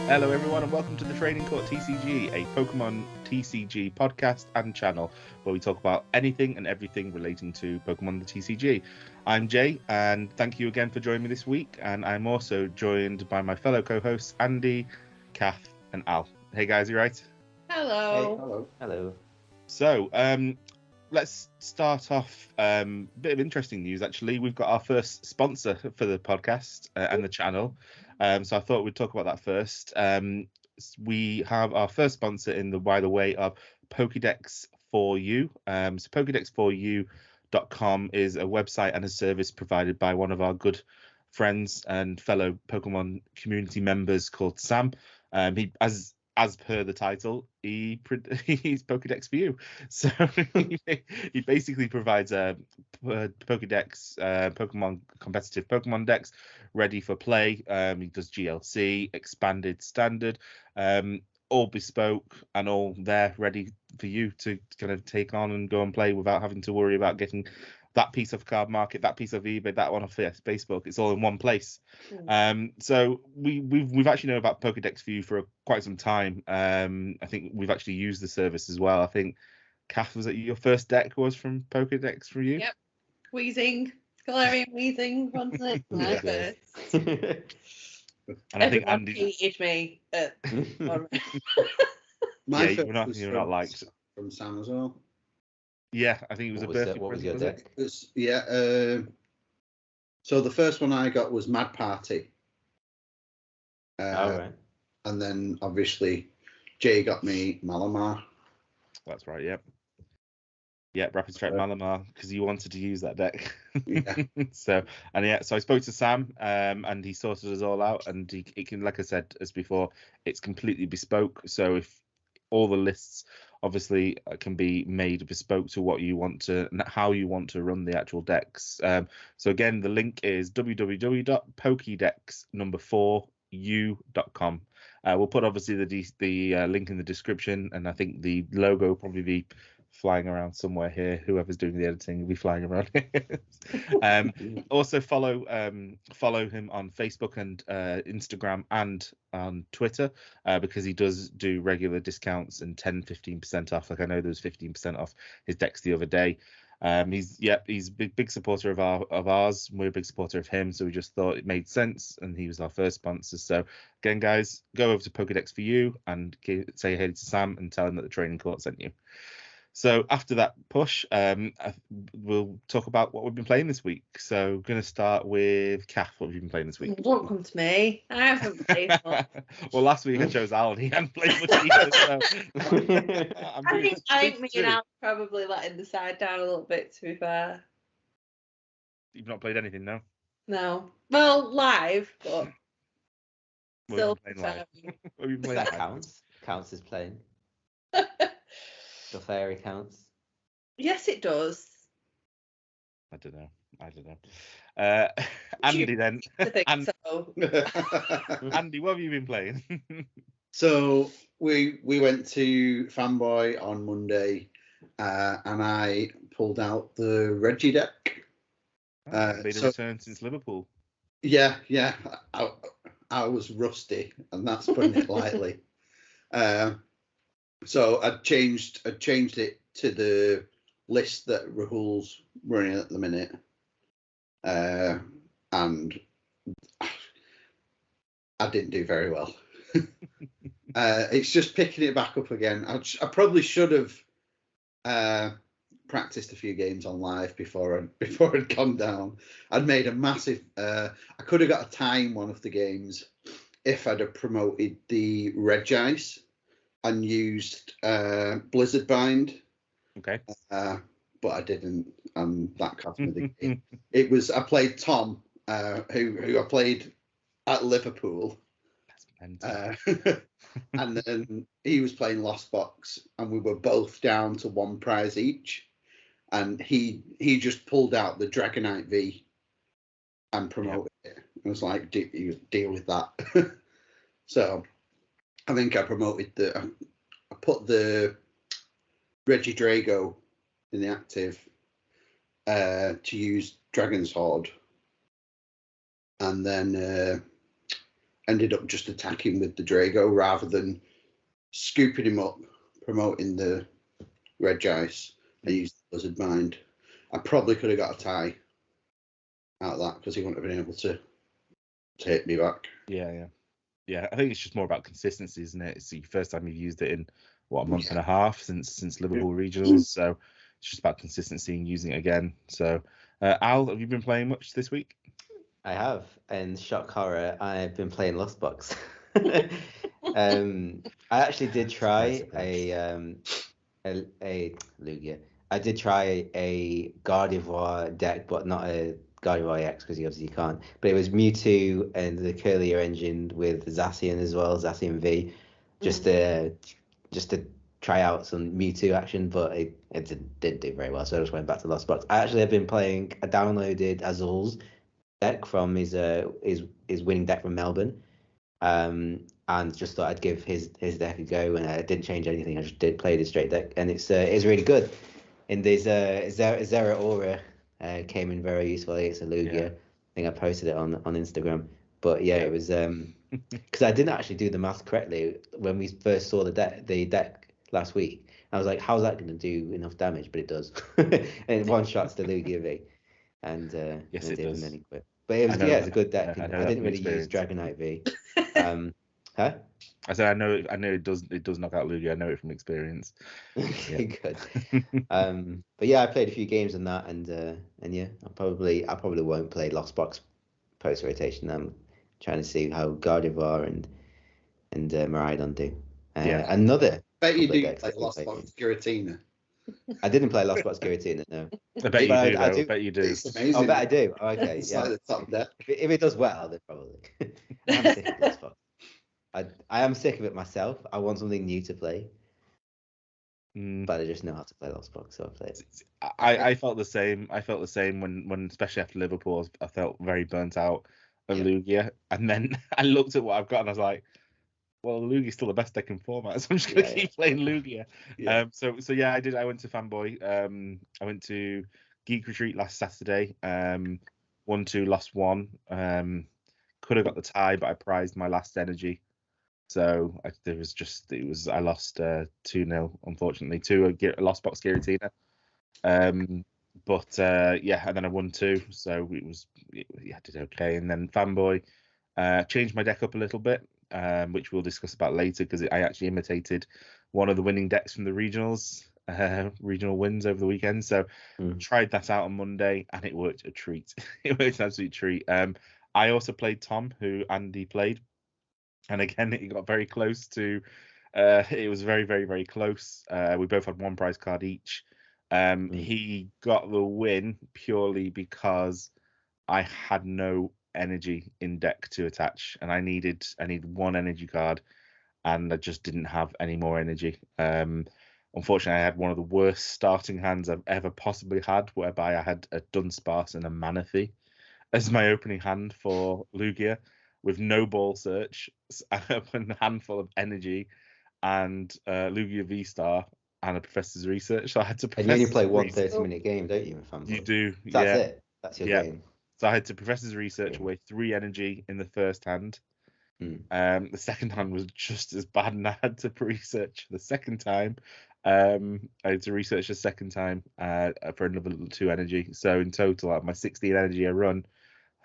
Hello everyone and welcome to the Training Court TCG, a Pokemon TCG podcast and channel where we talk about anything and everything relating to Pokemon the TCG. I'm Jay and thank you again for joining me this week, and I'm also joined by my fellow co-hosts Andy, Kath and Al. Hey guys, you right? Hello. Hey, hello. Hello. So, let's start off a bit of interesting news actually. We've got our first sponsor for the podcast and the channel. So I thought we'd talk about that first. We have our first sponsor by the way of Pokédex for You. So Pokédex4U.com is a website and a service provided by one of our good friends and fellow Pokemon community members called Sam. He, as per the title, he's Pokédex for You. So he basically provides a Pokédex, Pokemon competitive Pokemon decks ready for play. He does GLC, expanded, standard, all bespoke and all there ready for you to kind of take on and go and play without having to worry about getting that piece of card market, that piece of eBay, that one off Facebook. It's all in one place. So we've actually known about Pokédex for You for quite some time. I think we've actually used the service as well. I think, Kath, was it your first deck was from Pokédex for You? Yep. Wheezing. Galarian Wheezing, wasn't it? My first. And I think Everyone Andy hated me. My Yeah, first you're not liked. from Sam as well. Yeah, I think it was What a was birthday what was present, your was deck? So the first one I got was Mad Party. Right. And then obviously Jay got me Malamar. That's right, yep. Yeah, Rapid Strike Malamar, because you wanted to use that deck. Yeah. So I spoke to Sam, and he sorted us all out, and it can, like I said as before, it's completely bespoke. So if all the lists obviously can be made bespoke to what you want to, how you want to run the actual decks. So again, the link is www.pokédex4u.com. We'll put obviously the link in the description, and I think the logo will probably be flying around somewhere here. Whoever's doing the editing will be flying around here. Also follow him on Facebook and Instagram and on Twitter, because he does do regular discounts and 10-15% off. Like I know there was 15% off his decks the other day. He's a big supporter of ours. We're a big supporter of him, so we just thought it made sense, and he was our first sponsor. So again, guys, go over to Pokédex for You and say hey to Sam and tell him that the Training Court sent you. So after that push, we'll talk about what we've been playing this week. So I'm going to start with Kath. What have you been playing this week? Don't come to me. I haven't played much. Well, last week I chose Al and he hadn't played much either. So I think me and Al probably letting the side down a little bit, to be fair. You've not played anything, no? No. Well, live, but What still. have you been playing live? What have you been playing That live? counts as playing. The fairy counts. Yes, it does. I don't know. Andy then. I think so. Andy, what have you been playing? So we went to Fanboy on Monday, and I pulled out the Reggie deck. Made a return since Liverpool. Yeah. I was rusty, and that's putting it lightly. So I changed it to the list that Rahul's running at the minute, and I didn't do very well. It's just picking it back up again. I probably should have practiced a few games on live before I'd gone down. I'd made a massive. I could have got a time one of the games if I'd have promoted the Reg Ice and used Blizzard Bind. Okay. But I didn't, and that cost me the game. I played Tom, who I played at Liverpool. And then he was playing Lost Box, and we were both down to one prize each. And he just pulled out the Dragonite V and promoted it. I was like, deal with that. So I think I put the Reggie Drago in the active to use Dragon's Horde, and then ended up just attacking with the Drago rather than scooping him up, promoting the Red Ice. I used the Blizzard Mind. I probably could have got a tie out of that because he wouldn't have been able to hit me back. Yeah. I think it's just more about consistency, isn't it? It's the first time you've used it in a month and a half since Liverpool regionals, so it's just about consistency and using it again. So, Al, have you been playing much this week? I have, and shock horror, I've been playing Lost Box. I actually did try a Lugia. I did try a Gardevoir deck, but not a Gardevoir EX because you obviously can't. But it was Mewtwo and the Curlier engine with Zacian as well, Zacian V, just to try out some Mewtwo action, but it didn't do very well. So I just went back to Lost Box. I actually have been playing. I downloaded Azul's deck from his winning deck from Melbourne, and just thought I'd give his deck a go, and I didn't change anything. I just did play the straight deck, and it's really good. And there's Zera Aura came in very useful. It's a Lugia. Yeah. I think I posted it on Instagram. But yeah, it was because I didn't actually do the math correctly when we first saw the deck last week. I was like, how's that going to do enough damage? But it does. And one shots the Lugia V. And yes, it does. And then he quit. But it was it's a good deck. And I didn't really use Dragonite V. Huh? I said I know it does knock out Lugia. I know it from experience. Good. But yeah, I played a few games on that, and yeah, I probably won't play Lost Box post rotation. I'm trying to see how Gardevoir and Miraidon do. Another. Bet you do play Lost Box Giratina. I didn't play Lost Box Giratina, no. I bet you do. I bet you do. It's amazing. I bet I do. Okay, it's yeah. like the top deck. If it does well, then probably. I'm sick of Lost Box. I am sick of it myself. I want something new to play. But I just know how to play Lost Box, so I play it. I felt the same. I felt the same when especially after Liverpool, I felt very burnt out of Lugia. And then I looked at what I've got and I was like, well, Lugia's still the best deck in format, so I'm just gonna keep playing Lugia. Yeah. So yeah, I did. I went to Fanboy. I went to Geek Retreat last Saturday. 1-2, lost 1. Could have got the tie, but I prized my last energy. So I lost 2-0, unfortunately, to a Lost Box Giratina. But yeah, and then I won 2, so I did okay. And then Fanboy changed my deck up a little bit. Which we'll discuss about later because I actually imitated one of the winning decks from the regionals, regional wins over the weekend. So tried that out on Monday and it worked a treat. It worked an absolute treat. I also played Tom, who Andy played, and again it got very close to. It was very, very, very close. We both had 1 prize card each. He got the win purely because I had no energy in deck to attach, and I needed 1 energy card, and I just didn't have any more energy. Unfortunately, I had one of the worst starting hands I've ever possibly had, whereby I had a Dunsparce and a Manaphy as my opening hand for Lugia, with no ball search, and a handful of energy, and Lugia V-Star and a Professor's Research. So I had to. And you only play 1 30-minute game, don't you? You do. That's it. That's your game. So I had to Professor's Research away 3 energy in the first hand. The second hand was just as bad, and I had to research the second time. I had to research the second time for another 2 energy. So in total, out of my 16 energy I run,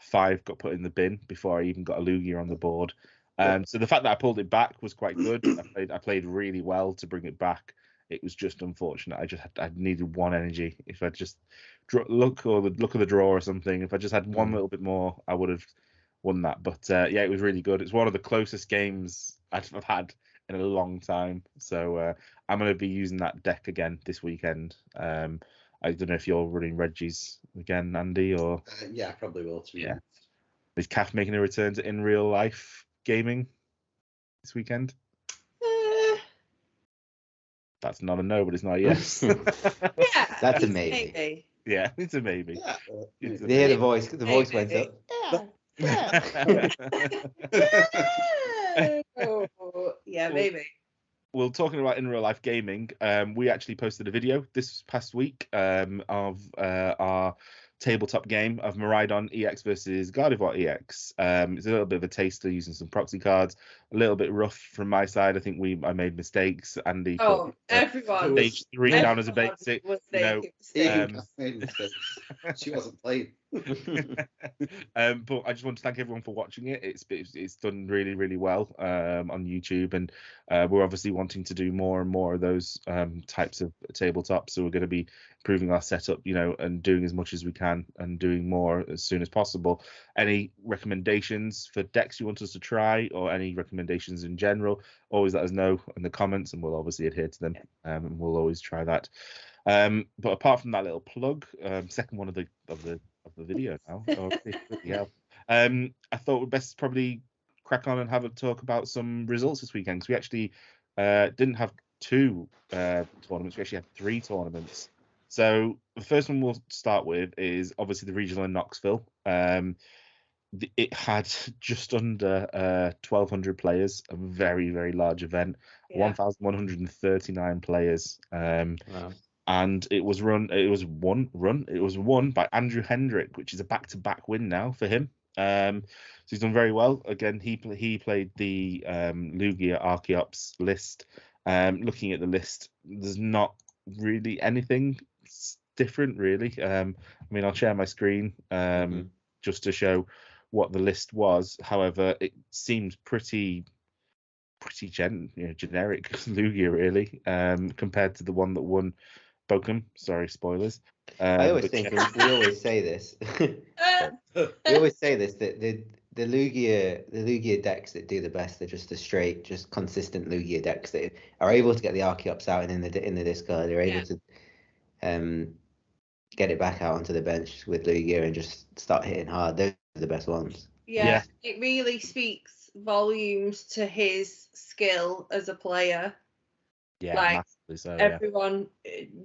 5 got put in the bin before I even got a Lugia on the board. So the fact that I pulled it back was quite good. I played really well to bring it back. It was just unfortunate. I needed 1 energy. If I just look at the draw or something, if I just had 1 little bit more, I would have won that. But yeah, it was really good. It's one of the closest games I've had in a long time. So I'm going to be using that deck again this weekend. I don't know if you're running Reggie's again, Andy, or yeah, I probably will too. Yeah. Is Kath making a return to in real life gaming this weekend? That's not a no, but it's not a yes. Yeah, that's a maybe. Yeah, it's a maybe. Yeah. The voice went up. Yeah, maybe. Well, talking about in real life gaming, we actually posted a video this past week of our tabletop game of Miraidon EX versus Gardevoir EX. It's a little bit of a taster using some proxy cards. A little bit rough from my side. I think I made mistakes. Andy put Everyone. stage 3 down as a basic. Even made mistakes. She wasn't playing. But I just want to thank everyone for watching it. It's done really, really well on YouTube, and we're obviously wanting to do more and more of those types of tabletops. So we're going to be improving our setup, and doing as much as we can and doing more as soon as possible. Any recommendations for decks you want us to try, or any recommendations in general, always let us know in the comments, and we'll obviously adhere to them, and we'll always try that. But apart from that little plug, second one of the video now. I thought we'd best probably crack on and have a talk about some results this weekend, because we actually didn't have 2 tournaments. We actually had 3 tournaments. So the first one we'll start with is obviously the regional in Knoxville. It had just under 1,200 players, a very, very large event. 1,139 players. Wow. And it was won by Andrew Hendrick, which is a back-to-back win now for him. So he's done very well. Again, he played the Lugia Archeops list. Looking at the list, there's not really anything different, really. I'll share my screen just to show what the list was. However, it seems pretty generic Lugia, really, compared to the one that won Pokemon. Sorry, spoilers. I always think we always say this. We always say this, that the Lugia decks that do the best are just the straight, just consistent Lugia decks that are able to get the Archeops out and in the discard. They're able to get it back out onto the bench with Lugia and just start hitting hard. Those are the best ones. Yeah, it really speaks volumes to his skill as a player. Yeah, like massively so, everyone,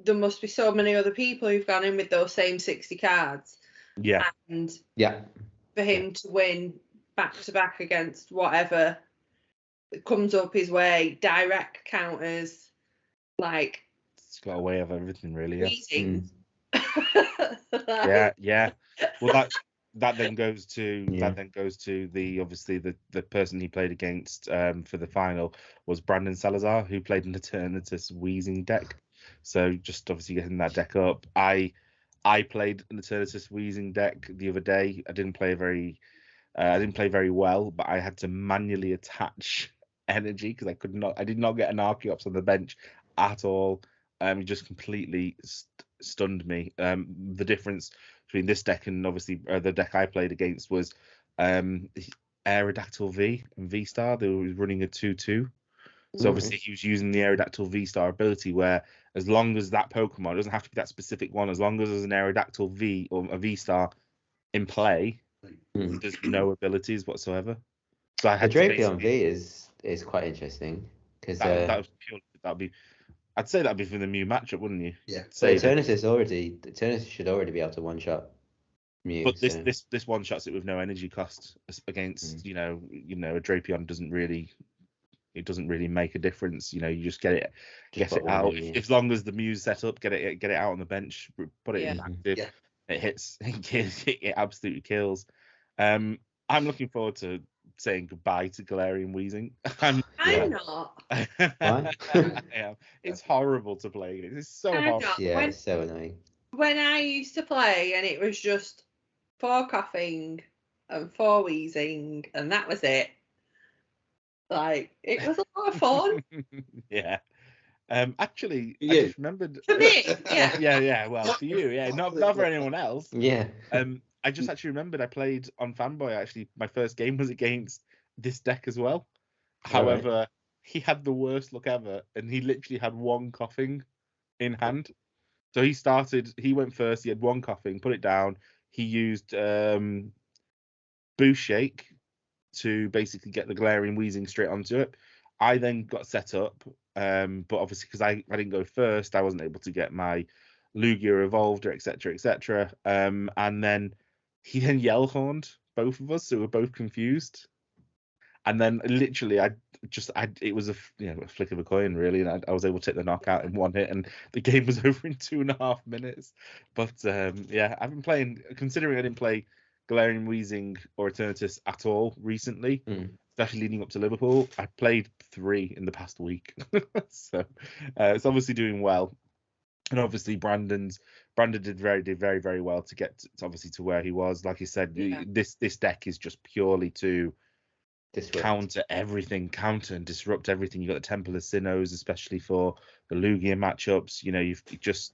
there must be so many other people who've gone in with those same 60 cards. Yeah. And yeah, for him to win back to back against whatever comes up his way, direct counters, like it's got a way of everything, really. Weezing. Yeah. Well, that then goes to the obviously the person he played against for the final was Brandon Salazar, who played an Eternatus Weezing deck. So just obviously getting that deck up. I played an Eternatus Weezing deck the other day. I didn't play very well, but I had to manually attach energy because I did not get an Archeops on the bench at all. He just completely stunned me. The difference between this deck and obviously the deck I played against was Aerodactyl V and V-Star. They were running a 2/2. So obviously he was using the Aerodactyl V-Star ability, where as long as that Pokemon, it doesn't have to be that specific one, as long as there's an Aerodactyl V or a V-Star in play, there's no abilities whatsoever. So I had Drapion V is quite interesting because that'd be I'd say that'd be for the Mew matchup, wouldn't you? Yeah. So Eternatus should already be able to one shot Mew. But this one shots it with no energy cost against a Drapion doesn't really make a difference. You just get it out. As long as the Mew's set up, get it out on the bench, put it in active. Yeah. It hits. It absolutely kills. I'm looking forward to saying goodbye to Galarian Weezing. I'm not. Why? Yeah, it's horrible to play. It's so horrible. Yeah, it's so annoying. When I used to play and it was just 4 coughing and 4 wheezing and that was it. Like, it was a lot of fun. Yeah. Actually, I just remembered. For me, yeah. Yeah. Well, for you, yeah. Not for anyone else. Yeah. I just actually remembered I played on Fanboy. Actually, my first game was against this deck as well. However, he had the worst luck ever, and he literally had 1 coughing in hand. So he went first. He had 1 coughing, put it down. He used Boost Shake to basically get the Galarian Weezing straight onto it. I then got set up, but obviously because I didn't go first, I wasn't able to get my Lugia evolved, or etc. And then he then yell horned both of us, so we were both confused. And then literally, it was a flick of a coin really, and I was able to take the knockout in one hit, and the game was over in 2.5 minutes. But yeah, I've been playing, considering I didn't play Galarian Weezing or Eternatus at all recently, especially leading up to Liverpool. I played 3 in the past week, so it's obviously doing well. And obviously Brandon did very, very well to get obviously to where he was. Like you said, this deck is just purely to counter everything, counter and disrupt everything. You got the Temple of Sinnohs, especially for the Lugia matchups. You've just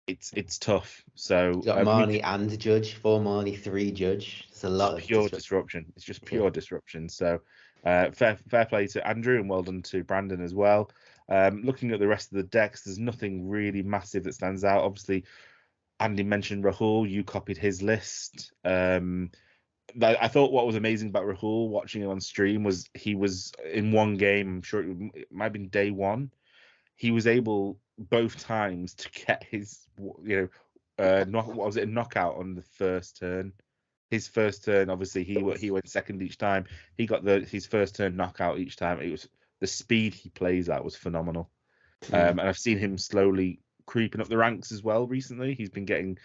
it's tough. So you got Marnie and Judge, 4 Marnie, 3 Judge. It's a lot of pure disruption. It's just pure disruption. So fair play to Andrew, and well done to Brandon as well. Looking at the rest of the decks, there's nothing really massive that stands out. Obviously, Andy mentioned Rahul. You copied his list. I thought what was amazing about Rahul, watching him on stream, was he was in one game, I'm sure it might have been day 1, he was able both times to get his what was it, a knockout on the first turn. His first turn, obviously he went second each time. He got his first turn knockout each time. It was the speed he plays at was phenomenal. And I've seen him slowly creeping up the ranks as well recently. He's been getting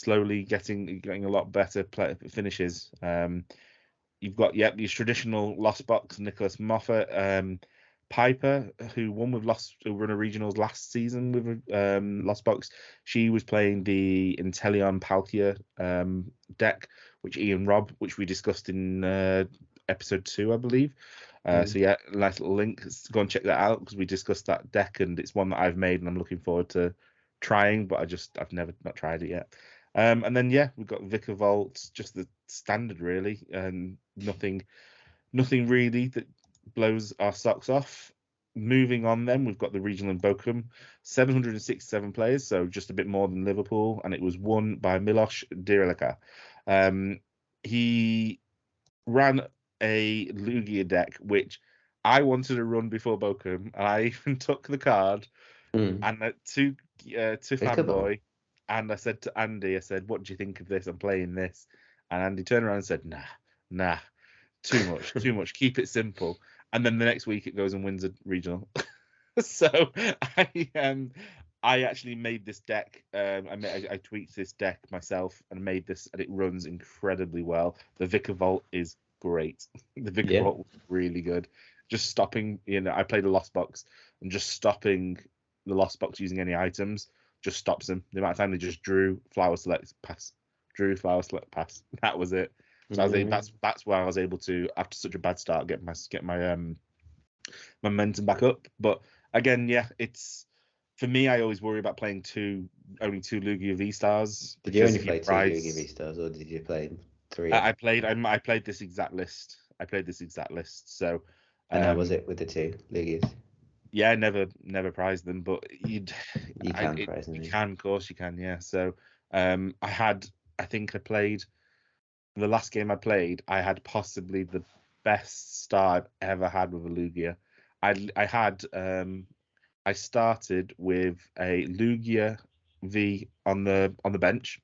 a lot better finishes. You've got your traditional Lost Box Nicholas Moffat, Piper, who won with Runner Regionals last season with Lost Box. She was playing the Inteleon Palkia deck, which which we discussed in episode 2, I believe. So yeah, nice little link. Go and check that out, because we discussed that deck, and it's one that I've made and I'm looking forward to trying, but I've never not tried it yet. And then we've got Vikavolt, just the standard really, and nothing really that blows our socks off. Moving on, then we've got the regional in Bochum, 767 players, so just a bit more than Liverpool, and it was won by Miloš Direlika. He ran a Lugia deck, which I wanted to run before Bochum, and I even took the card and to Fanboy, and I said to Andy, I said, "What do you think of this? I'm playing this." And Andy turned around and said, "Nah, too much. Keep it simple." And then the next week it goes and wins a regional. So I actually made this deck. I tweaked this deck myself and made this, and it runs incredibly well. The Vikavolt is great. The Vikavolt was really good. Just stopping, I played a Lost Box, and just stopping the Lost Box using any items just stops them. The amount of time they just drew, flower select, pass, drew, flower select, pass. That was it. So that's where I was able to, after such a bad start, get my momentum back up. But again, it's, for me, I always worry about playing only two Lugia V stars. Did you only play 2 Lugia V stars, or did you play 3? I played this exact list. So. And how was it with the 2 Lugias? Yeah, I never prized them, but you can prize them. You can, of course, you can. Yeah. So I think I played. The last game I played, I had possibly the best start I've ever had with a Lugia. I started with a Lugia V on the bench,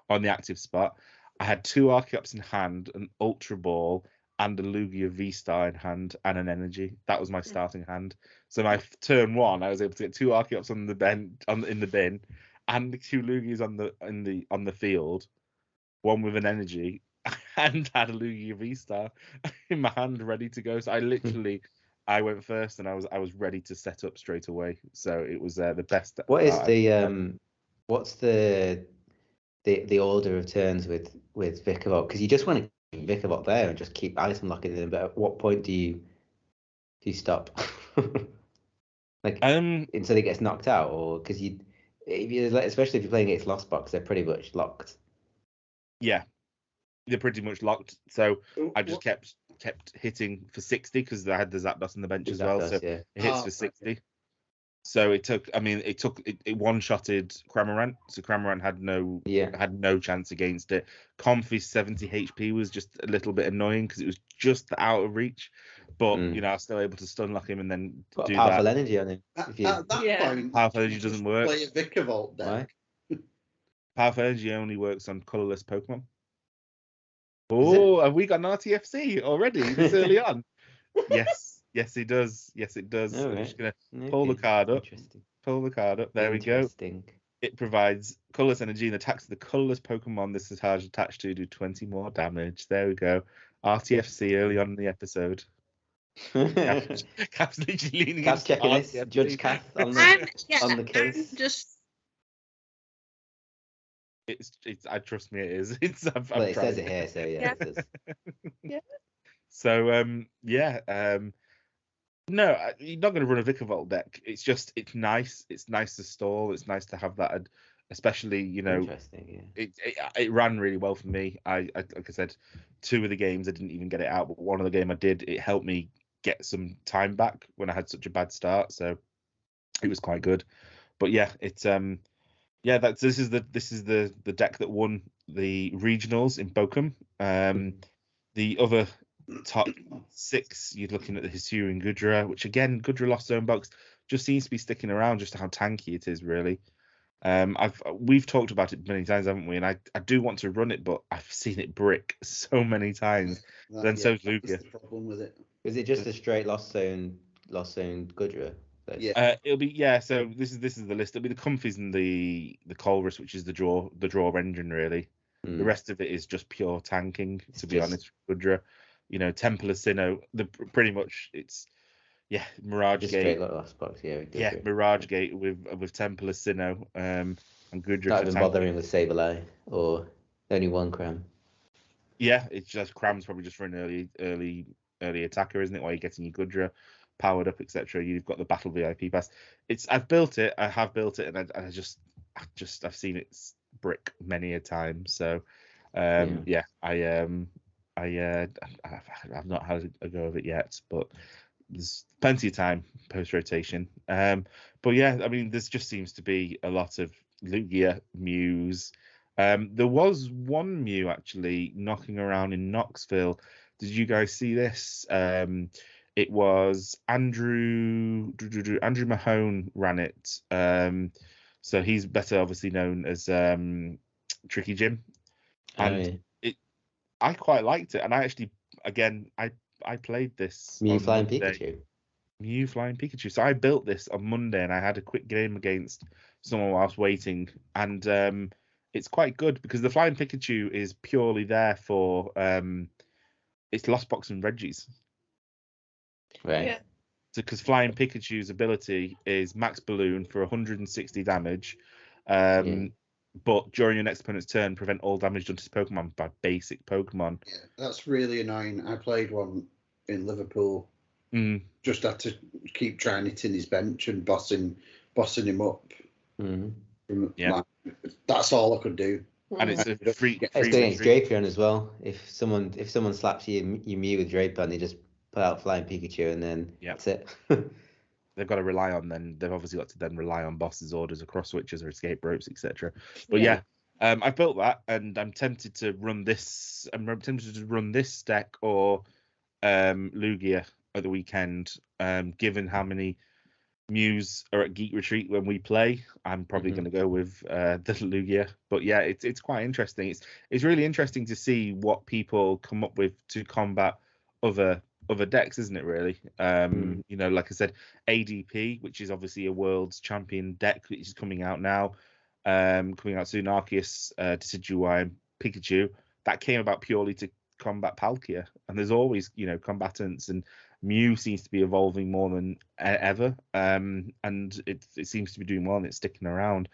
on the active spot. I had 2 Archeops in hand, an Ultra Ball, and a Lugia V-Star in hand, and an Energy. That was my starting hand. So my turn 1, I was able to get 2 Archeops on the bench, in the bin, and 2 Lugias on the field, one with an Energy, and had a Lugia V-Star in my hand, ready to go. So I went first, and I was ready to set up straight away. So it was the best. What is what's the order of turns with Vikavolt? Because you just want to keep Vikavolt there and just keep item locking in. But at what point do you stop? Until he gets knocked out, or because especially if you're playing against Lost Box, they're pretty much locked. Yeah, they're pretty much locked. So I just kept hitting for 60, because I had the Zapdos on the bench as well. So it hits for 60. Okay. So it one-shotted Cramorant. So Cramorant had no chance against it. Comfy's 70 HP was just a little bit annoying, because it was just out of reach. But I was still able to stun lock him and then do powerful energy on him. At that point, powerful energy doesn't work. Play a Vikavolt deck. Powerful energy only works on colorless Pokemon. Oh, have we got an RTFC already this early on? Yes. Yes, he does. Yes, it does. All I'm right. just gonna pull the Okay. card up. Interesting. Pull the card up. There we go. Interesting. It provides colorless energy and attacks the colorless Pokemon this is attached to do 20 more damage. There we go. RTFC early on in the episode. Cap's literally leaning Cap's into checking this. RTFC. Judge Kath on I'm, the on the case. I'm just. It's. I trust me. It is. It's. I've Well, it tried says it here, so yeah. It does. Yeah. So no, you're not going to run a Vikavolt deck. It's just it's nice. It's nice to stall. It's nice to have that, especially Interesting. Yeah. it ran really well for me. I like I said, 2 of the games I didn't even get it out, but one of the game I did. It helped me get some time back when I had such a bad start. So it was quite good. But yeah, it's this is the deck that won the regionals in Bochum. The other top 6, you're looking at the Hisuian Gudra, which again, Gudra lost zone box, just seems to be sticking around, just how tanky it is really. We've talked about it many times, haven't we? And I do want to run it, but I've seen it brick so many times. So's Lugia. That's the problem with it. Is it just a straight lost zone Gudra? Yeah. It'll be so this is the list. It'll be the Comfies and the Colress, which is the draw engine really. The rest of it is just pure tanking, to be honest. Gudra, Temple of Sinnoh, pretty much it's Mirage just Gate. Straight last box, Mirage Gate with Temple of Sinnoh and Gudra. Not even bothering with Sableye or only one Cram. Yeah, it's just Cram's probably just for an early attacker, isn't it? While you're getting your Gudra powered up, etc. You've got the Battle VIP pass. I've built it, and I've seen it brick many a time. So I've not had a go of it yet, but there's plenty of time post rotation. But yeah, I mean, there just seems to be a lot of Lugia Mews. There was one Mew actually knocking around in Knoxville. Did you guys see this? It was Andrew Mahone ran it. So he's better obviously known as Tricky Jim. And I quite liked it. And I actually, again, I played this. Mew Flying Pikachu. Mew Flying Pikachu. So I built this on Monday and I had a quick game against someone whilst waiting. And it's quite good because the Flying Pikachu is purely there for it's Lost Box and Reggie's. Right. Yeah. So because Flying Pikachu's ability is Max Balloon for 160 damage. But during your next opponent's turn, prevent all damage done to his Pokemon by basic Pokemon. Yeah, that's really annoying. I played one in Liverpool. Just had to keep trying it in his bench and bossing him up. That's all I could do. And it's a free. It's good against Drapion as well. If someone slaps you Mew with Drapion, they just put out Flying Pikachu and then that's it. They've got to rely on they've obviously got to then rely on bosses' orders or cross switches or escape ropes, etc. But I built that and I'm tempted to run this. I'm tempted to run this deck or Lugia at the weekend. Given how many Mews are at Geek Retreat when we play, I'm probably going to go with the Lugia. But yeah, it's quite interesting. It's really interesting to see what people come up with to combat other decks, isn't it, really? Like I said, ADP, which is obviously a world's champion deck, which is coming out now, coming out soon, Arceus, Decidueye, Pikachu, that came about purely to combat Palkia. And there's always, combatants, and Mew seems to be evolving more than ever, and it seems to be doing well and it's sticking around.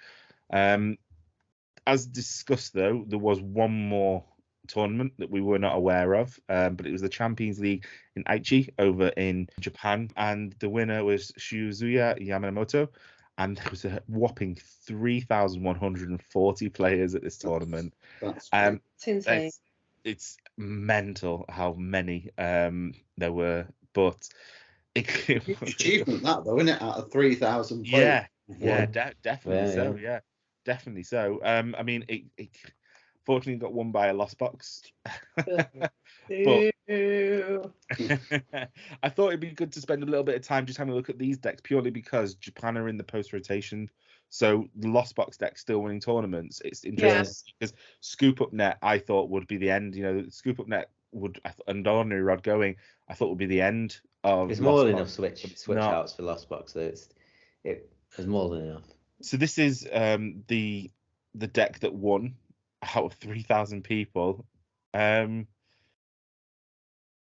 As discussed, though, there was one more tournament that we were not aware of, but it was the Champions League in Aichi over in Japan, and the winner was Shuzuya Yamamoto, and there was a whopping 3,140 players at this tournament. That's it's insane. It's mental how many there were, but it's an achievement that though, isn't it? Out of 3,000 players. Definitely so. Yeah, definitely so. I mean, it fortunately got won by a Lost Box. But I thought it'd be good to spend a little bit of time just having a look at these decks, purely because Japan are in the post rotation. So the Lost Box deck still winning tournaments. It's interesting because Scoop Up Net I thought would be the end. Scoop Up Net and Ordinary Rod going, I thought would be the end of There's Lost more than Box, enough switch but it's switch not. outs for Lost Box, so there's more than enough. So this is the deck that won out of 3,000 people.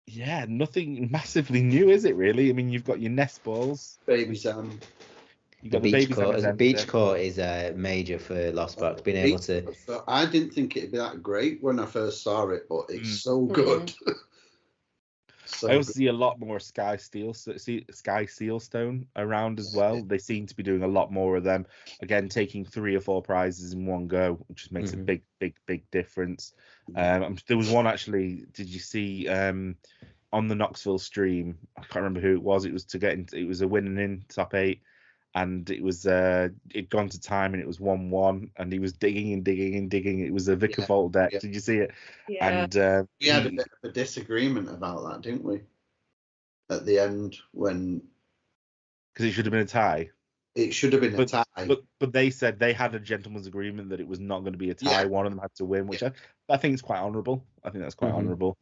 Yeah, nothing massively new, is it really? I mean, you've got your nest balls, Baby Sam. you've The got the beach baby court, Zamazenta. beach court is major for Lost Box. Being able to, So I didn't think it'd be that great when I first saw it, but it's Mm. so good. So I also good. see a lot more Sky Seal Stone around as well. They seem to be doing a lot more of them. Again, taking 3 or 4 prizes in one go, which just makes a big difference. There was one actually. Did you see on the Knoxville stream? I can't remember who it was. It was to get into. It was a winning in top 8, and it was it'd gone to time, and it was 1-1, and he was digging and digging and digging. It was a Vicar Vault deck. Yeah. Did you see it? Yeah. And We had a bit of a disagreement about that, didn't we? At the end, when because it should have been a tie. it should have been a tie. But they said they had a gentleman's agreement that it was not going to be a tie. Yeah. One of them had to win, which I think is quite honourable. I think that's quite Mhm. honourable.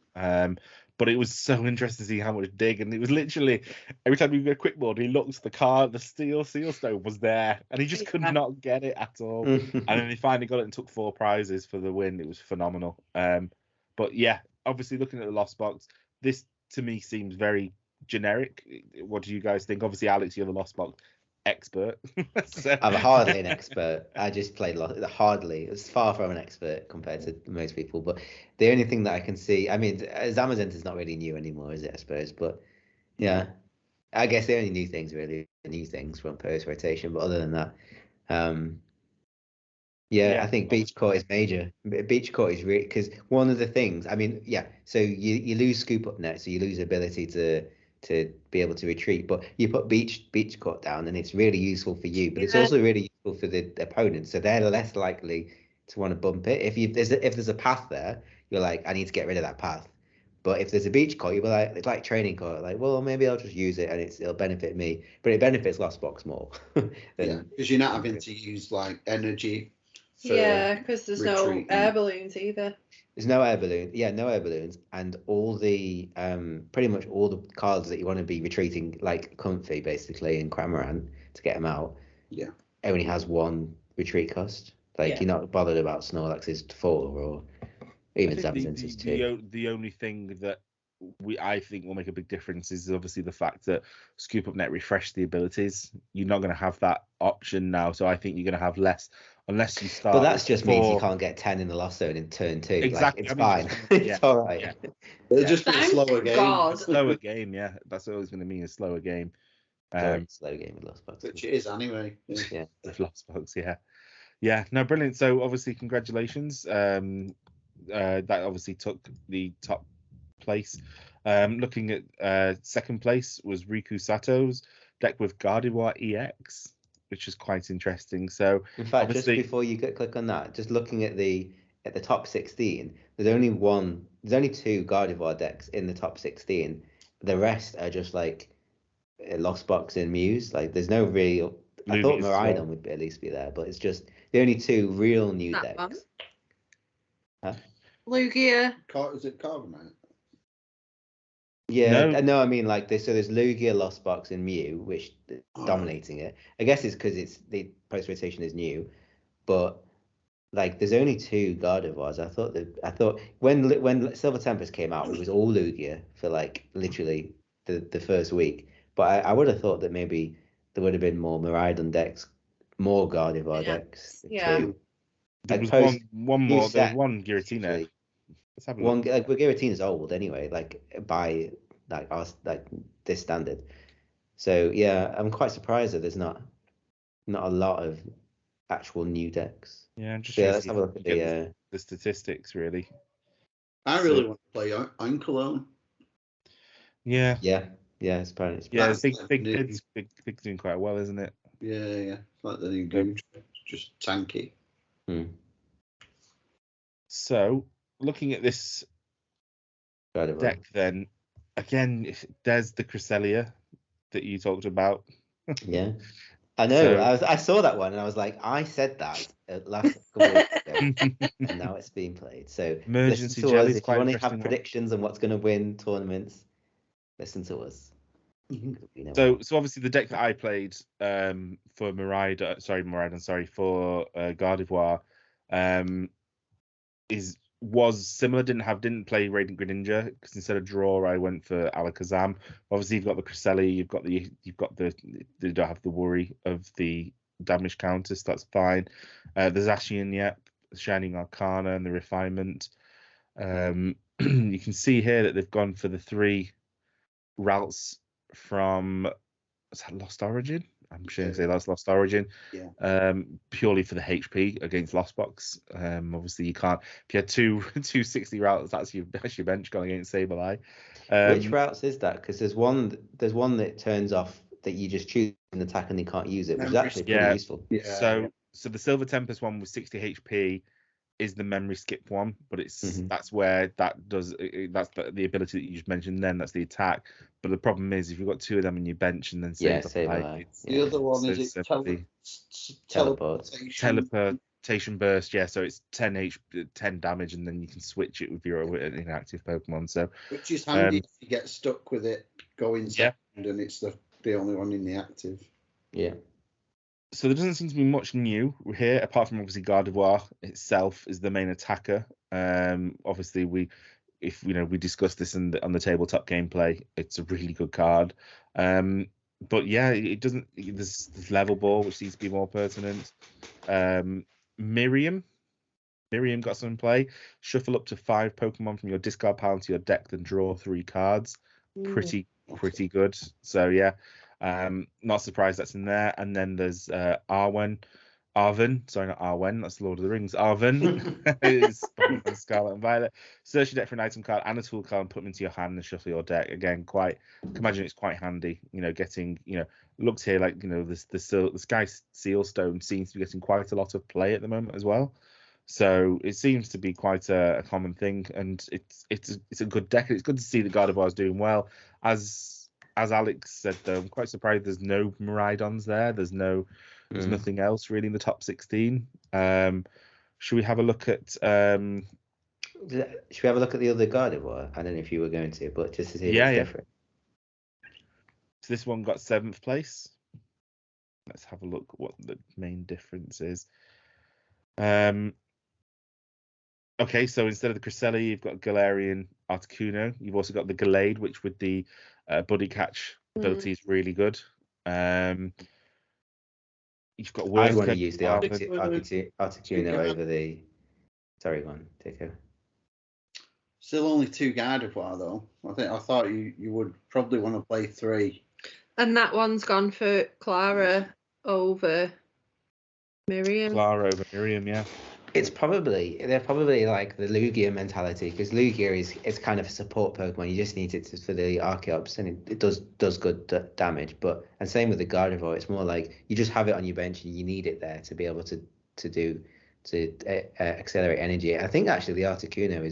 But it was so interesting to see how much dig, and it was literally every time you go quick board, he looks, the steel stone was there, and he just could not get it at all. And then he finally got it and took 4 prizes for the win. It was phenomenal. But yeah, obviously looking at the Lost Box, this to me seems very generic. What do you guys think? Obviously, Alex, you're the Lost Box expert. So- I'm hardly an expert. I just played hardly. It's far from an expert compared to most people. But the only thing that I can see, I mean, Zamazenta is not really new anymore, is it? I suppose. But yeah, I guess the only new things from post rotation. But other than that, I think beach court is major. Beach court is really, because one of the things, I mean, so you lose scoop up net, so you lose ability to be able to retreat, but you put beach court down and it's really useful for you, but it's also really useful for the opponent, so they're less likely to want to bump it. If there's a path there, you're like, I need to get rid of that path. But if there's a beach court, you'll be like, it's like training court, like, well, maybe I'll just use it and it'll benefit me, but it benefits Lost Box more. Yeah, because you're not having to use like energy. Yeah, because there's no air balloons either. There's no air balloon. Yeah, no air balloons, and all the pretty much all the cards that you want to be retreating like Comfy basically in Cramorant to get them out. Yeah, only has 1 retreat cost. Like you're not bothered about Snorlax's 4 or even Zamazenta's 2. The only thing that I think will make a big difference is obviously the fact that Scoop Up Net refresh the abilities. You're not going to have that option now, so I think you're going to have less unless you start. But that's just means you can't get 10 in the Lost Zone in turn 2. Exactly, like, it's fine. It's all right. Yeah. It'll just be a slower game. God. A slower game, yeah. That's always going to mean a slower game. Slow game with Lost Box. Which it is anyway. Yeah. With Lost Box, yeah. Yeah, no, brilliant. So obviously, congratulations. That obviously took the top place. Looking at second place was Riku Sato's deck with Gardevoir EX, which is quite interesting. So in fact, just before you click on that, just looking at the top 16, there's only 2 Gardevoir decks in the top 16. The rest are just like Lost Box and Muse. Like there's no real. I thought Miraidon would at least be there, but it's just the only 2 real new decks. One. Huh? Lugia. Is it Carbonite? Yeah, no, I mean like this. So there's Lugia, Lost Box, and Mew, which dominating it. I guess it's because it's the post rotation is new, but like there's only 2 Gardevoirs. I thought when Silver Tempest came out, it was all Lugia for like literally the first week. But I would have thought that maybe there would have been more Miraidon decks, more Gardevoir decks. Yeah. Too. There Like was one more. There's one Giratina. Let's have a look. Like Giratina's old anyway, like by this standard. So yeah, I'm quite surprised that there's not a lot of actual new decks. Yeah, just let's have a look at the statistics really. I really want to play Uncle. Yeah, it's apparently. Yeah, Big's doing quite well, isn't it? Yeah. Like the new game, just tanky. So, looking at this deck, then again, there's the Cresselia that you talked about. Yeah, I know. I saw that one and I was like, I said that last couple of weeks ago, and now it's being played. So, Emergency listen to us Jelly's if you quite want to have interesting predictions on what's going to win tournaments. Listen to us. So obviously the deck that I played for for Gardevoir was similar. Didn't play Radiant Greninja because instead of draw I went for Alakazam. Obviously you've got the Cresselia, you don't have the worry of the damage counters, so that's fine. There's Zacian, Shining Arcana and the Refinement. You can see here that they've gone for the 3 routes from Lost Origin. I'm sure you say that's Lost Origin. Yeah. Purely for the HP against Lost Box. Obviously you can't. If you had 260 routes, that's your bench going against Sableye. Which routes is that? Because there's one that turns off that you just choose an attack and you can't use it, which is actually pretty useful. Yeah. So the Silver Tempest one with 60 HP is the memory skip one, but that's where that does that's the ability that you just mentioned. Then that's the attack. But the problem is if you've got 2 of them in your bench and then Sableye. The other one is teleportation burst. Yeah, so it's 10 damage, and then you can switch it with your inactive Pokemon. So which is handy if you get stuck with it going second, and it's the only one in the active. Yeah. So there doesn't seem to be much new here, apart from obviously Gardevoir itself is the main attacker. Obviously we discussed this on the tabletop gameplay. It's a really good card. But yeah, it doesn't. There's level ball, which seems to be more pertinent. Miriam got some in play. Shuffle up to 5 Pokemon from your discard pile to your deck, then draw 3 cards. Pretty good. So yeah. Not surprised that's in there. And then there's Arwen, sorry, not Arwen, that's Lord of the Rings. Arwen is from Scarlet and Violet. Search your deck for an item card and a tool card and put them into your hand and shuffle your deck. Again, I can imagine it's quite handy, getting, looked here like, the Sky Seal Stone seems to be getting quite a lot of play at the moment as well. So it seems to be quite a common thing, and it's a good deck. It's good to see the Gardevoir is doing well. As Alex said, though, I'm quite surprised there's no Miraidons there. There's nothing else really in the top 16. Should we have a look at? Should we have a look at the other Gardevoir? I don't know if you were going to, but just to see if it's different. So this one got 7th place. Let's have a look what the main difference is. Okay, so instead of the Cresselia, you've got Galarian Articuno. You've also got the Gallade, which with the Buddy Catch ability is really good. You've got I want to use the Articuno over the... Sorry, go on, take over. Still only 2 Gardevoir, though. I thought you would probably want to play 3. And that one's gone for Clara over Miriam. Yeah. They're probably like the Lugia mentality, because Lugia is kind of a support Pokemon. You just need it for the Archeops, and it does good damage. And same with the Gardevoir, it's more like you just have it on your bench and you need it there to be able to accelerate energy. I think actually the Articuno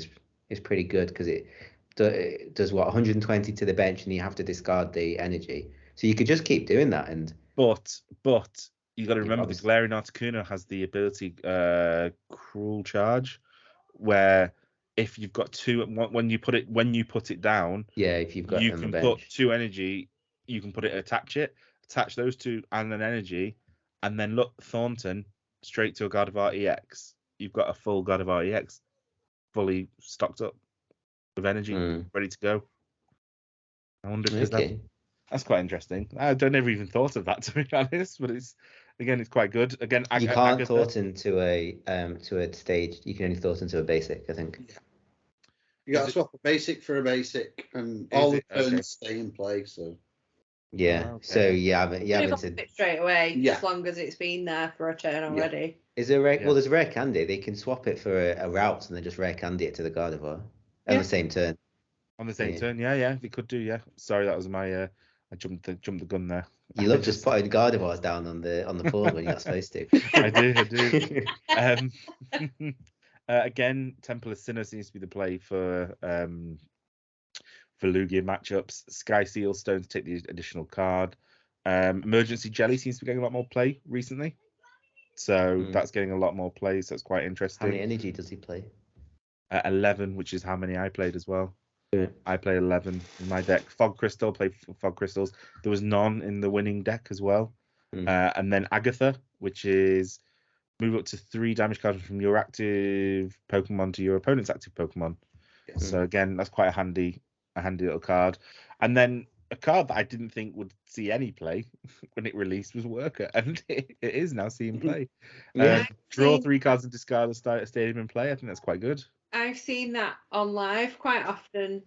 is pretty good because it does 120 to the bench and you have to discard the energy. So you could just keep doing that. But you got to remember the Galarian Articuno has the ability Cruel Charge, where if you've got 2 when you put it down, if you've got you can put 2 energy, you can attach those 2 and an energy, and then look Thornton straight to a Gardevoir EX. You've got a full Gardevoir EX fully stocked up with energy, ready to go. I wonder if that's quite interesting. I don't never even thought of that, to be honest, but it's quite good. Again, you can't Thornton to a stage. You can only Thornton to a basic, I think. Yeah. You got to swap a basic for a basic, and all the turns stay in play. So. Yeah. Oh, okay. So you haven't it straight away, as long as it's been there for a turn already. Is there rare? Well, there's rare candy. They can swap it for a route and then just rare candy it to the Gardevoir on the same turn. On the same turn, yeah, they could do, yeah. Sorry, that was my I jumped the gun there. You love just putting Gardevoirs down on the board when you're not supposed to. I do. Again, Temple of Sinnoh seems to be the play for Lugia matchups. Sky Seal Stone to take the additional card. Emergency Jelly seems to be getting a lot more play recently. So that's getting a lot more play, so it's quite interesting. How many energy does he play? 11, which is how many I played as well. Yeah. I play 11 in my deck. Fog Crystal, play Fog Crystals. There was none in the winning deck as well. And then Agatha, which is move up to 3 damage cards from your active Pokemon to your opponent's active Pokemon. So again, that's quite a handy little card. And then a card that I didn't think would see any play when it released was Worker, and it is now seeing play. Yeah. Draw 3 cards and discard a stadium in play. I think that's quite good. I've seen that on live quite often.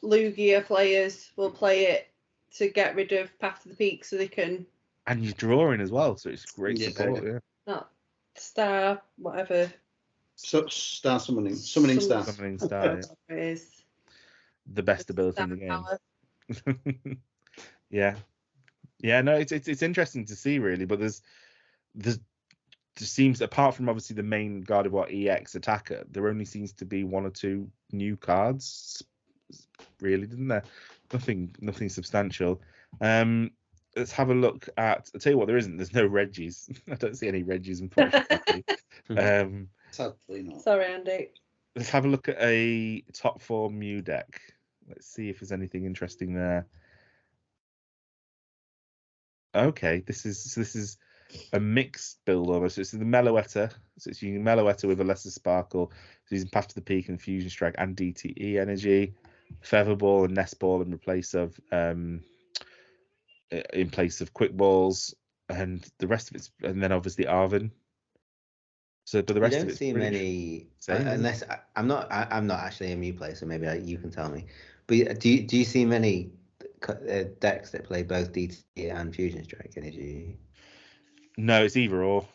Lugia players will play it to get rid of Path to the Peak so they can. And you're drawing as well, so it's great support. Yeah. Not star, whatever. So, summoning star. Summoning star. Yeah. Is the best ability in the game. Yeah. No, it's interesting to see really, but there's seems, apart from obviously the main Gardevoir EX attacker, there only seems to be 1 or 2 new cards. Really, didn't there? Nothing substantial. Let's have a look at. I'll tell you what, there isn't. There's no Reggies. I don't see any Reggies, unfortunately. Sadly not. Sorry, Andy. Let's have a look at a top 4 Mew deck. Let's see if there's anything interesting there. Okay, this is a mixed build almost. So it's the Meloetta. So it's using Meloetta with a lesser sparkle. So using Path to the Peak and Fusion Strike and DTE energy. Featherball and Nest Ball in place of Quick Balls, and the rest of it's, and then obviously Arvin. So, but the rest of it it's see many. Unless I'm not actually a Mew player, so maybe you can tell me. But do you see many decks that play both DT and Fusion Strike energy? No, it's either or.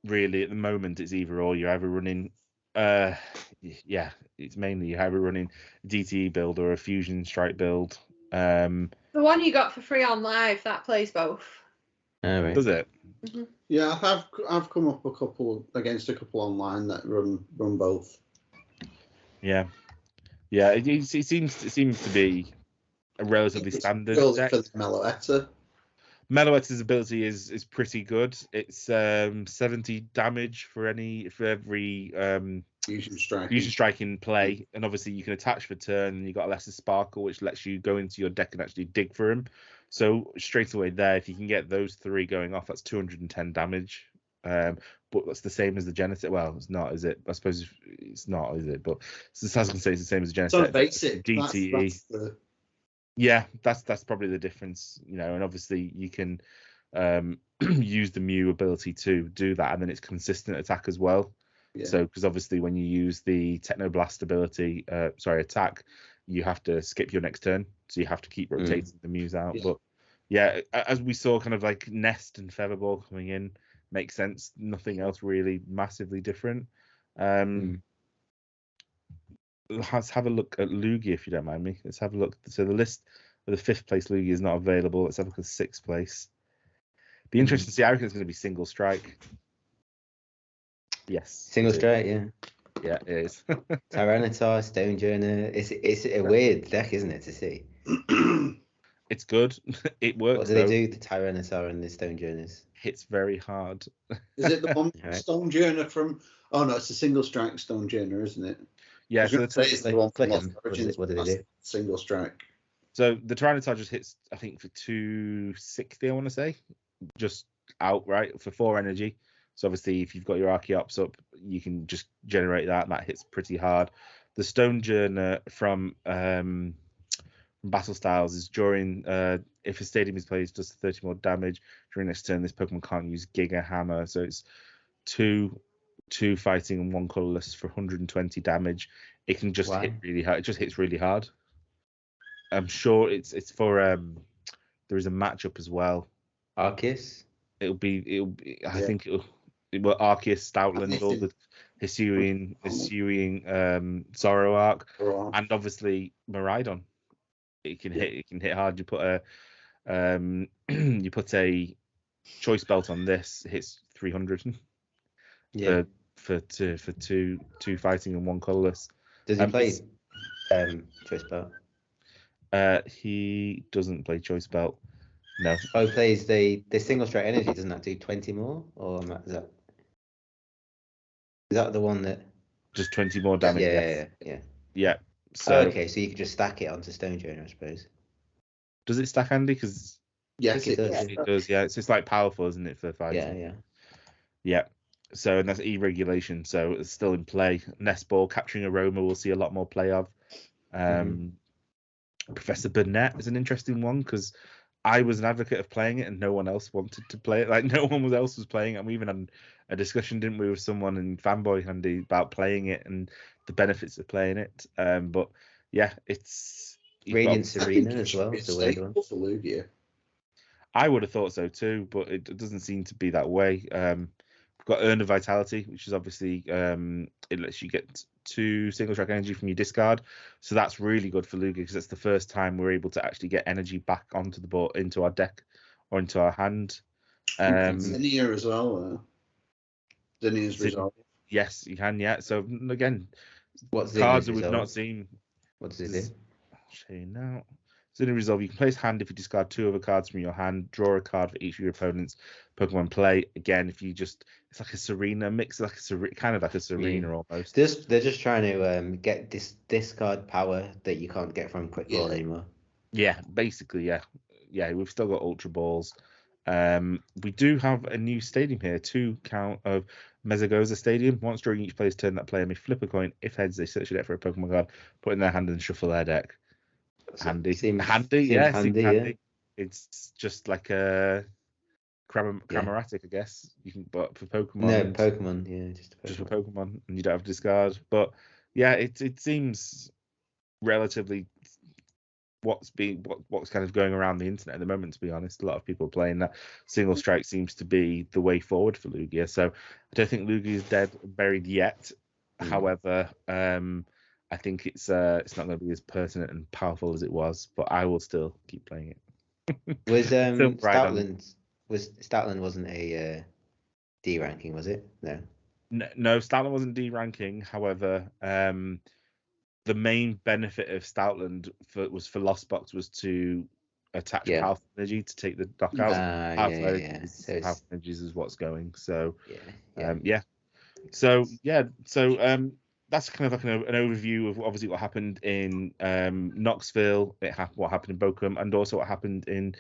Really, at the moment, it's either or. You're either running, it's mainly you're either running a DTE build or a Fusion Strike build. The one you got for free on live, that plays both. Oh, right. Does it? Mm-hmm. Yeah, I've come up against a couple online that run both. Yeah. It seems to be a relatively standard deck. For Meloetta. Meloetta's ability is pretty good. It's 70 damage for every Fusion Strike in play, and obviously you can attach for turn, and you got a lesser sparkle, which lets you go into your deck and actually dig for him. So straight away there, if you can get those 3 going off, that's 210 damage. But that's the same as the Genesis. Well, it's not, is it? I suppose it's not, is it? But I was going to say it's the same as the Genesis. So basic. DTE. Yeah, that's probably the difference, and obviously you can use the Mew ability to do that, and then it's consistent attack as well. Yeah. So, because obviously when you use the Technoblast ability, attack, you have to skip your next turn, so you have to keep rotating the Mews out. Yeah. But yeah, as we saw, kind of like Nest and Featherball coming in, makes sense. Nothing else really massively different. Let's have a look at Lugia, if you don't mind me. Let's have a look. So the list of the 5th place Lugia is not available. Let's have a look at 6th place. Be interesting to see. I reckon it's going to be Single Strike. Yes. Single Strike, yeah. Yeah, it is. Tyranitar, Stonejourner. It's a weird deck, isn't it, to see? It's good. It works. What do they do, the Tyranitar and the Stonejourners? Hits very hard. Is it the one Stonejourner from... Oh, no, it's a Single Strike Stonejourner, isn't it? Yeah, so it's the one from Lost Origins. What do they do? Single Strike. So the Tyranitar just hits, I think, for 260, I want to say. Just outright for 4 energy. So obviously, if you've got your Archeops up, you can just generate that, and that hits pretty hard. The Stonejourner from Battle Styles is during, if a stadium is played, it does 30 more damage. During next turn, this Pokemon can't use Giga Hammer, so it's 2 fighting and 1 colorless for 120 damage. It can just hit really hard. It just hits really hard. I'm sure it's for there is a matchup as well. Arceus. I think it'll Arceus, Stoutland, all the Hisuian Zoroark, and obviously Miraidon. It can hit hard. You put a choice belt on this, it hits 300. Yeah. For two fighting and 1 colorless. Does he play choice belt? He doesn't play choice belt. No. Oh, he plays the Single Strike energy. Doesn't that do 20 more? Or is that the one that just 20 more damage? Yeah. Yeah. So okay, so you could just stack it onto Stone Joiner, I suppose. does it stack, Andy? Because Yes, it it does. does. it does. Yeah, it's like powerful, isn't it, for 5? Yeah. Yeah. So, and that's E-regulation, so it's still in play. Nest Ball, Capturing Aroma, we'll see a lot more play of. Professor Burnett is an interesting one because I was an advocate of playing it and no one else wanted to play it. Like, no one else was playing it. And we even had a discussion, didn't we, with someone in Fanboy Handy about playing it and the benefits of playing it. But yeah, it's... Radiant I think Serena it as should well. be a It's a weird staple one. for Lugia. I would have thought so too, but it doesn't seem to be that way. We've got Urn of Vitality, which is obviously it lets you get 2 single track energy from your discard, so that's really good for Lugia because it's the first time we're able to actually get energy back onto the board, into our deck or into our hand. Zinnia as well. Zinnia's Resolve. Yes, you can. Yeah. So again, What's cards Zinnia's that we've Resolve? not seen. What does it do? I'll show you now. So in Resolve, you can place hand if you discard 2 other cards from your hand, draw a card for each of your opponent's Pokemon play. Again, if you just, it's like a Serena mix, like a kind of like a Serena almost. They're just trying to get this discard power that you can't get from Quick Ball anymore. Yeah, basically, yeah. We've still got Ultra Balls. We do have a new stadium here, 2 count of Mezagoza Stadium. Once during each player's turn, that player may flip a coin. If heads, they search your deck for a Pokemon card, put it in their hand, and shuffle their deck. Handy. Seems handy. Yeah. It's just like a Cramoratic, I guess. You can, but for Pokemon. No, Pokemon. Yeah, just for Pokemon, and you don't have to discard. But yeah, it seems relatively what's kind of going around the internet at the moment. To be honest, a lot of people are playing that. Single strike seems to be the way forward for Lugia. So I don't think Lugia is dead and buried yet. However, I think it's not going to be as pertinent and powerful as it was, but I will still keep playing it. Was Stoutland wasn't a D ranking, was it? No, Stoutland wasn't D ranking. However, the main benefit of Stoutland for Lost Box was to attach powerful energy to take the knockout. Powerful energies is what's going. So So that's kind of like an overview of obviously what happened in Knoxville, what happened in Bochum, and also what happened in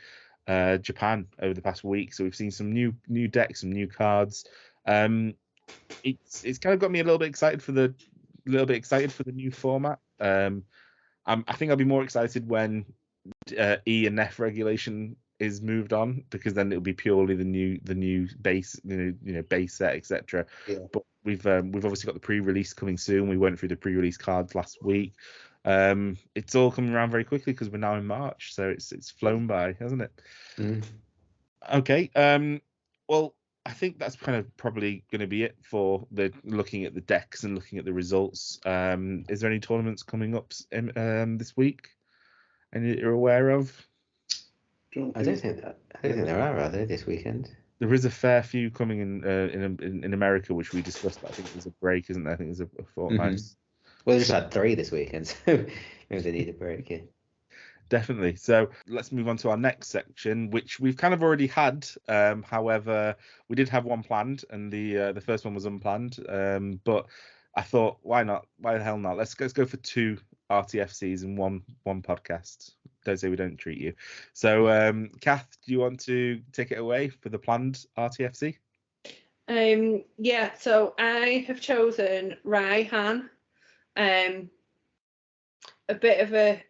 Japan over the past week. So we've seen some new decks, some new cards. It's kind of got me a little bit excited for the new format. I think I'll be more excited when E and F regulation is moved on, because then it'll be purely the new base, base set, etc. But we've obviously got the pre-release coming soon. We went through the pre-release cards last week. It's all coming around very quickly because we're now in March, so it's flown by, hasn't it? Okay. Well, I think that's kind of probably going to be it for the looking at the decks and looking at the results. Is there any tournaments coming up this week? Any you're aware of? I don't think there are there this weekend? There is a fair few coming in America, which we discussed. I think there's a break, isn't there? I think there's a fortnight. Well, we just had 3 this weekend, so maybe they need a break. Yeah. Definitely. So let's move on to our next section, which we've kind of already had. However, we did have one planned, and the first one was unplanned. But I thought, why not? Why the hell not? Let's go for 2 RTFCs in one podcast. Don't say we don't treat you. So, Kath, do you want to take it away for the planned RTFC? Yeah. So I have chosen Raihan. A bit of a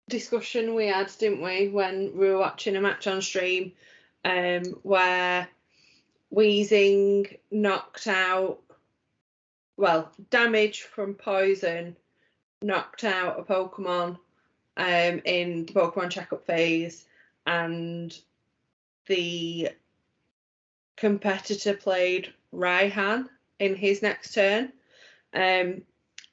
discussion we had, didn't we, when we were watching a match on stream, where Wheezing knocked out, damage from poison knocked out a Pokemon in the Pokemon checkup phase, and the competitor played Raihan in his next turn.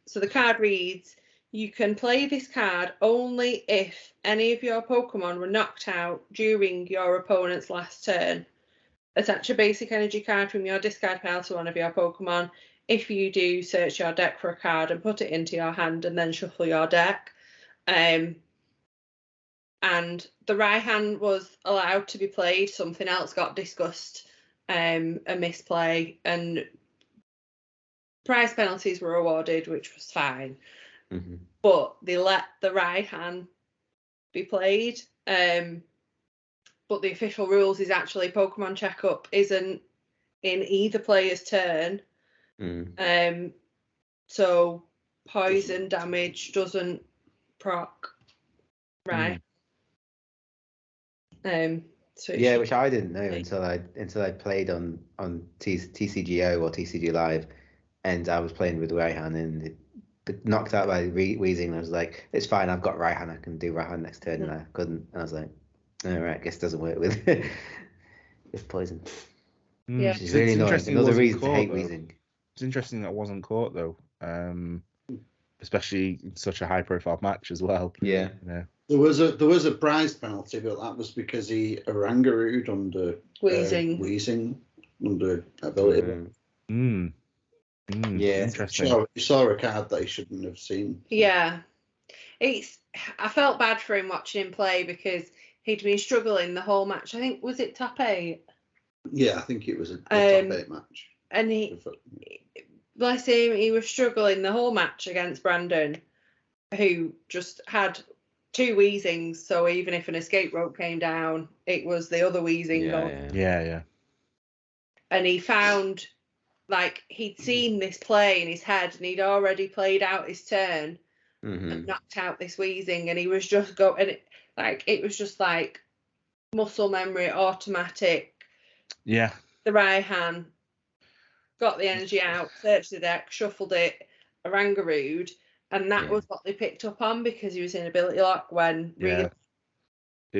So the card reads, you can play this card only if any of your Pokemon were knocked out during your opponent's last turn. Attach a basic energy card from your discard pile to one of your Pokemon. If you do, search your deck for a card and put it into your hand, and then shuffle your deck. And the Raihan was allowed to be played. Something else got discussed, a misplay, and prize penalties were awarded, which was fine. but they let the Raihan be played. But the official rules is actually Pokemon Checkup isn't in either player's turn. So poison damage doesn't proc Raihan. So Yeah, which I didn't know until I played on TCGO or TCG Live, and I was playing with Raihan and it knocked out by Weezing. And I was like, it's fine, I've got Raihan, I can do Raihan next turn, and I couldn't. And I was like, all right, I guess it doesn't work with with poison. Yeah, which is really annoying. Another reason to hate Weezing. It's interesting that it wasn't caught though, especially in such a high-profile match as well. Yeah. There was a prize penalty, but that was because he Orangarooed under Weezing under ability. Yeah, interesting. You saw a card that he shouldn't have seen. Yeah, I felt bad for him watching him play because he'd been struggling the whole match. I think was it top 8? Yeah, I think it was a top 8 match. And bless him, he was struggling the whole match against Brandon, who just had 2 Weezings, so even if an escape rope came down, it was the other Weezing. Yeah. And he found, like, he'd seen this play in his head, and he'd already played out his turn and knocked out this Weezing, and he was just it was just like muscle memory, automatic. Yeah. The Raihan got the energy out, searched the deck, shuffled it, Orangarooed. And that was what they picked up on because he was in ability lock when it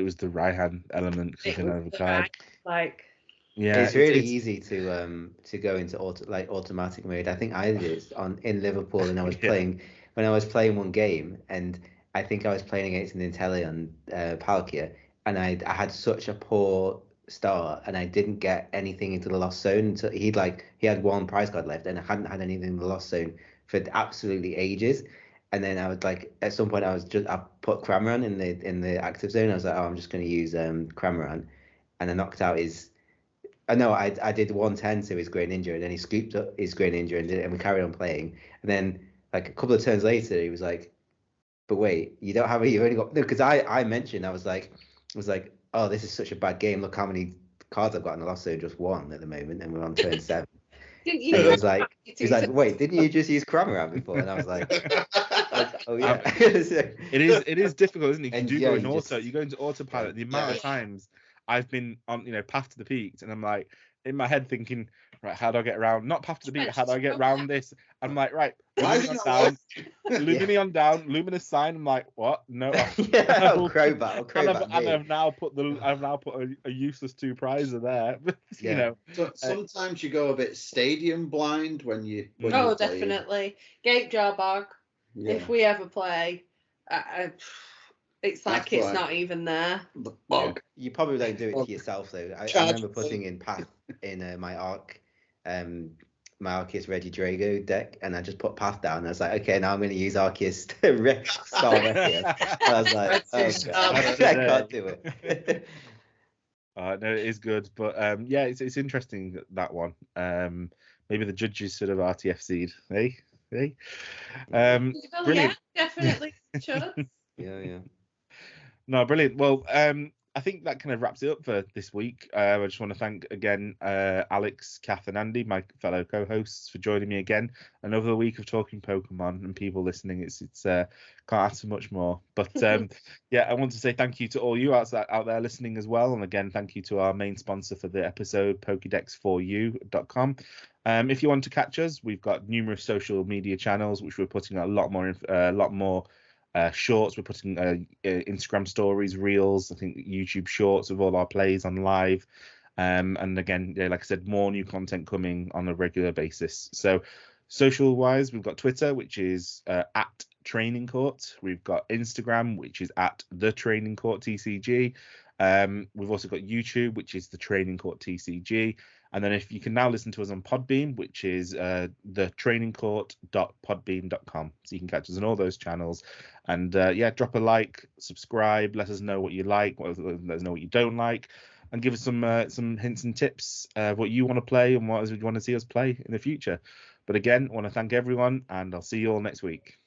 was the Raihan element because he didn't have a card. It's really easy to go into automatic mode. I think I did it in Liverpool, and I was playing when I was playing one game, and I think I was playing against an Inteleon Palkia, and I had such a poor start, and I didn't get anything into the lost zone until he had 1 prize card left, and I hadn't had anything in the lost zone for absolutely ages. And then I was like, at some point, I put Cramorant in the active zone. I was like, oh, I'm just going to use Cramorant, and I knocked out his. I did 110 to his Greninja, and then he scooped up his Greninja and we carried on playing. And then like a couple of turns later, he was like, but wait, you don't have it. You've only got no, because I mentioned I was like, oh, this is such a bad game. Look how many cards I've got in the lost zone, just 1 at the moment, and we're on turn 7. And he was like, wait, didn't you just use Cramorant before? And I was like, oh yeah. It is difficult, isn't it? You go into autopilot. The amount of times I've been on, Path to the Peaks, and I'm like in my head thinking, right, how do I get around? Not Path to the Peak, how do I get around this? I'm like, right, Lumineon down, Luminous Sign. I'm like, what? No. Crobat. And I've now put a useless 2 prizer there. So sometimes you go a bit stadium blind when you. Definitely. Gatejar Bog. Yeah. If we ever play, it's like it's not even there. The bog. You probably don't do it to yourself though. I remember putting in Path in my Arceus Regidrago deck, and I just put Path down. And I was like, okay, now I'm going to use Arceus Star Regius. I was like, I can't do it. No, it is good, but it's interesting that one. Maybe the judges should have RTFC'd, eh? Brilliant. Yeah, definitely should. Yeah. No, brilliant. Well, I think that kind of wraps it up for this week. I just want to thank again Alex, Kath, and Andy, my fellow co-hosts, for joining me again. Another week of talking Pokemon, and people listening. It's can't ask for much more. But I want to say thank you to all you out there listening as well. And again, thank you to our main sponsor for the episode, Pokédex4U.com. If you want to catch us, we've got numerous social media channels which we're putting a lot more shorts. We're putting Instagram stories, reels, I think YouTube shorts of all our plays on live. And again, like I said, more new content coming on a regular basis. So social wise, we've got Twitter, which is at Training Court. We've got Instagram, which is at The Training Court TCG. We've also got YouTube, which is The Training Court TCG. And then if you can now listen to us on Podbean, which is thetrainingcourt.podbean.com. So you can catch us on all those channels. And drop a like, subscribe, let us know what you like, let us know what you don't like, and give us some hints and tips of what you want to play and what you want to see us play in the future. But again, I want to thank everyone, and I'll see you all next week.